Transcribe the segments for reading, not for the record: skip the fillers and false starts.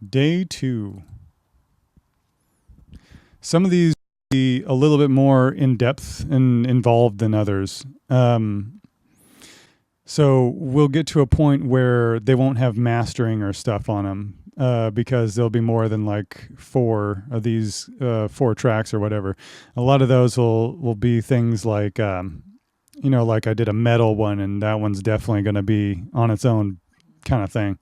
Day 2. Some of these be a little bit more in depth and involved than others. So we'll get to a point where they won't have mastering or stuff on them because there'll be more than like 4 of these 4 tracks or whatever. A lot of those will be things like, like I did a metal one, and that one's definitely going to be on its own kind of thing.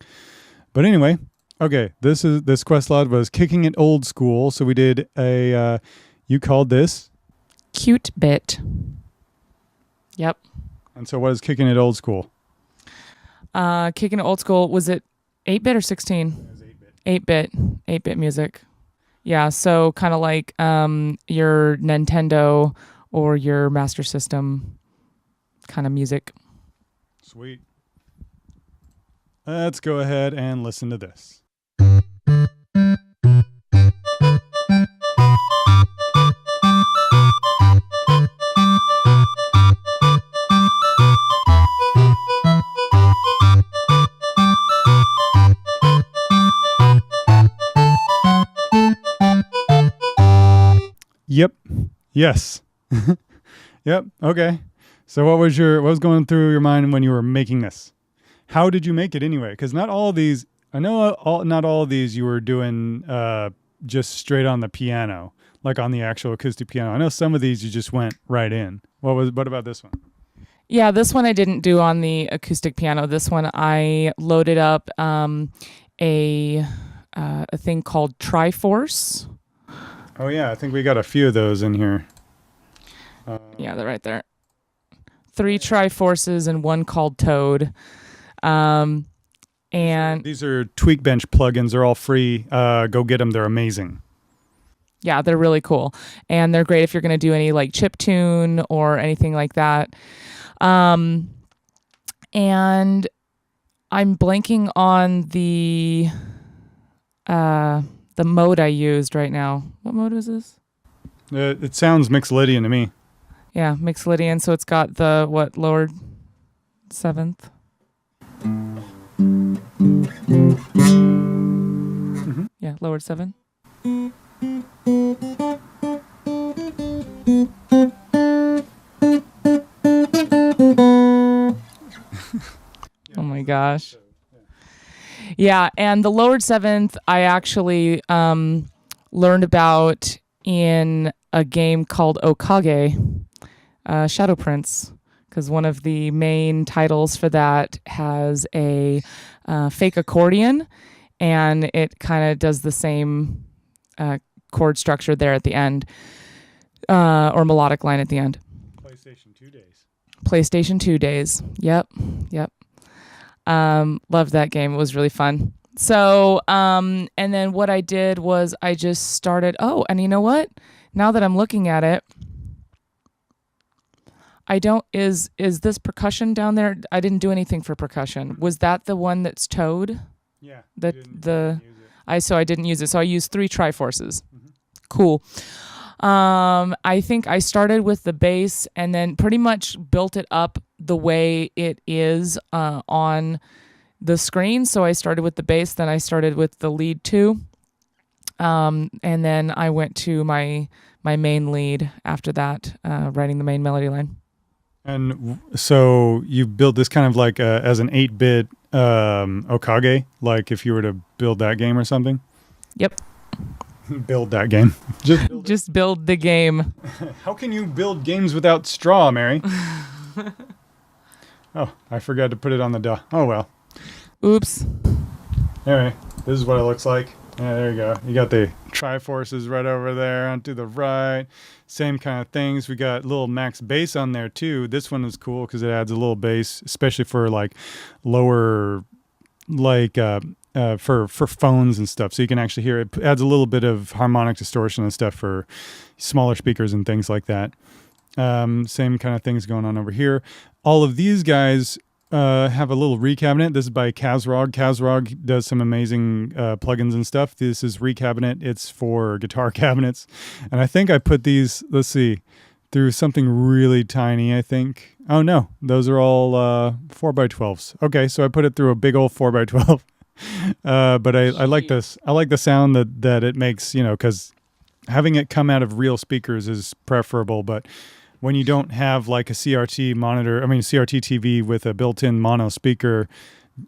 But anyway, okay, this quest log was kicking it old school. So we did a, you called this? Cute bit. Yep. And so what is kicking it old school? Kicking it old school, was it 8-bit or 16? It was 8-bit. 8-bit music. Yeah, so kind of like your Nintendo or your Master System kind of music. Sweet. Let's go ahead and listen to this. Yep. Yes. Yep. Okay. So what was going through your mind when you were making this? How did you make it anyway? Because not all of these, I know not all of these you were doing just straight on the piano, like on the actual acoustic piano. I know some of these you just went right in. What about this one? Yeah, this one I didn't do on the acoustic piano. This one I loaded up a thing called Triforce. Oh yeah, I think we got a few of those in here. Yeah, they're right there. 3 Triforces and 1 called Toad. And these are Tweakbench plugins. They're all free. Go get them. They're amazing. Yeah, they're really cool. And they're great if you're going to do any like chiptune or anything like that. And I'm blanking on the mode I used right now. What mode was this? It sounds Mixolydian to me. Yeah, Mixolydian. So it's got the lowered 7th. Mm-hmm. Yeah, lowered 7. Oh my gosh. Yeah, and the lowered 7th I actually learned about in a game called Okage, Shadow Prince, because one of the main titles for that has a fake accordion, and it kind of does the same chord structure there at the end, or melodic line at the end. PlayStation 2 days. PlayStation 2 days. Yep. Loved that game. It was really fun. So, and then what I did was I just started, and you know what? Now that I'm looking at it, is this percussion down there? I didn't do anything for percussion. Was that the one that's Toad? Yeah. I didn't use it. So I used 3 Triforces. Mm-hmm. Cool. I think I started with the bass and then pretty much built it up the way it is on the screen. So I started with the bass, then I started with the lead 2. And then I went to my main lead after that, writing the main melody line. And so you built this kind of like as an 8-bit Okage, like if you were to build that game or something? Yep. Build that game. Just build the game. How can you build games without straw, Mary? Oh, I forgot to put it on the Oh, well. Oops. Anyway, this is what it looks like. Yeah, there you go. You got the Triforces right over there onto the right. Same kind of things. We got little max bass on there too. This one is cool because it adds a little bass, especially for like lower, like for phones and stuff. So you can actually hear it. It adds a little bit of harmonic distortion and stuff for smaller speakers and things like that. Same kind of things going on over here. All of these guys have a little recabinet. This is by Kazrog. Kazrog does some amazing plugins and stuff. This is recabinet. It's for guitar cabinets. And I think I put these, let's see, through something really tiny, I think. Oh, no. Those are all 4x12s. Okay, so I put it through a big old 4x12. But I like this. I like the sound that it makes, because having it come out of real speakers is preferable. But when you don't have like a CRT monitor, I mean CRT TV with a built-in mono speaker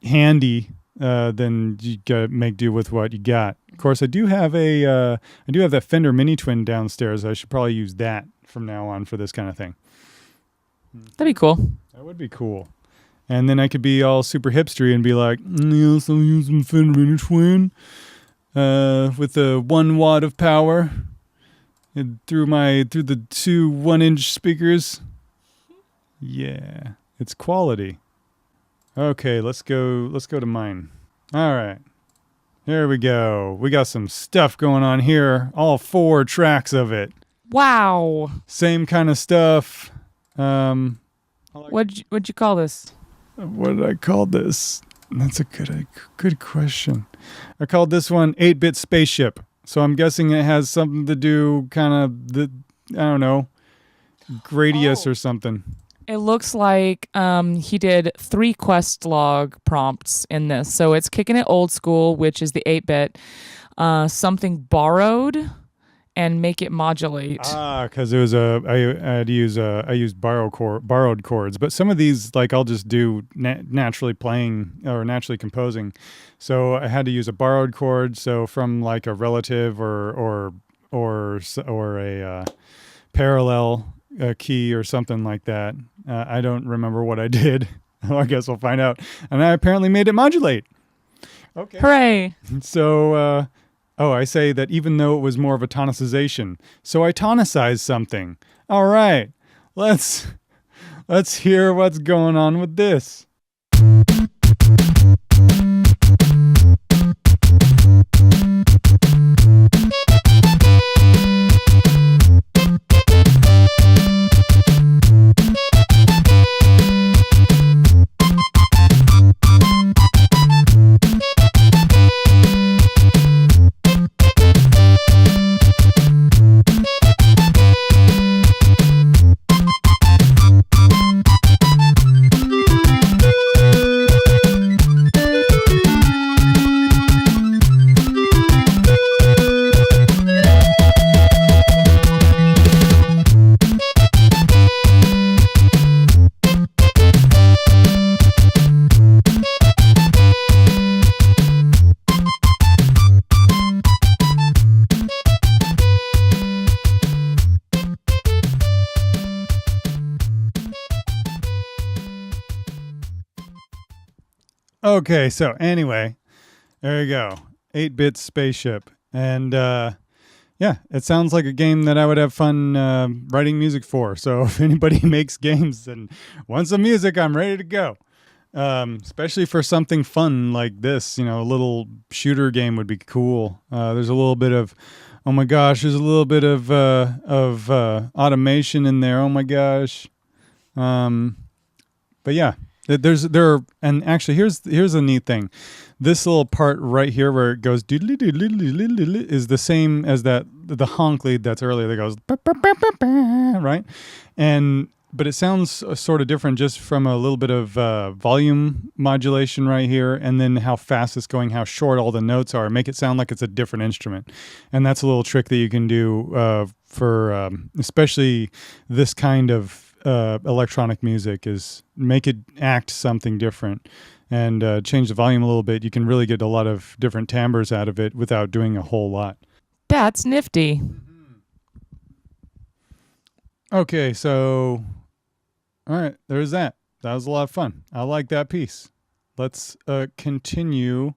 handy, then you gotta make do with what you got. Of course, I do have that Fender Mini Twin downstairs. I should probably use that from now on for this kind of thing. That'd be cool. That would be cool. And then I could be all super hipstery and be like, yes, I'm using Fender Mini Twin with a 1 watt of power and through the two 1-inch speakers. Yeah, it's quality. Okay, let's go to mine. All right. Here we go. We got some stuff going on here. All 4 tracks of it. Wow. Same kind of stuff. What'd you call this? What did I call this? That's a good question. I called this one 8-Bit Spaceship. So I'm guessing it has something to do kind of I don't know, Gradius or something. It looks like he did 3 quest log prompts in this. So it's kicking it old school, which is the 8-bit, something borrowed, and make it modulate. Because it was I used borrowed chords, but some of these like I'll just do naturally playing or naturally composing. So I had to use a borrowed chord, so from like a relative or a parallel key or something like that. I don't remember what I did. I guess we'll find out. And I apparently made it modulate. Okay. Hooray! So. I say that even though it was more of a tonicization, so I tonicized something. All right, let's hear what's going on with this. Okay, so anyway, there you go. 8-Bit Spaceship. And yeah, it sounds like a game that I would have fun writing music for. So if anybody makes games and wants some music, I'm ready to go. Especially for something fun like this, a little shooter game would be cool. There's a little bit of, oh my gosh, there's a little bit of automation in there. Oh my gosh. But yeah. And actually here's a neat thing. This little part right here where it goes doodly doodly doodly is the same as the honk lead that's earlier that goes right, but it sounds sort of different just from a little bit of volume modulation right here, and then how fast it's going, how short all the notes are, make it sound like it's a different instrument. And that's a little trick that you can do for especially this kind of electronic music, is make it act something different and change the volume a little bit. You can really get a lot of different timbres out of it without doing a whole lot. That's nifty. Okay, so all right, there's that. That was a lot of fun. I like that piece. Let's continue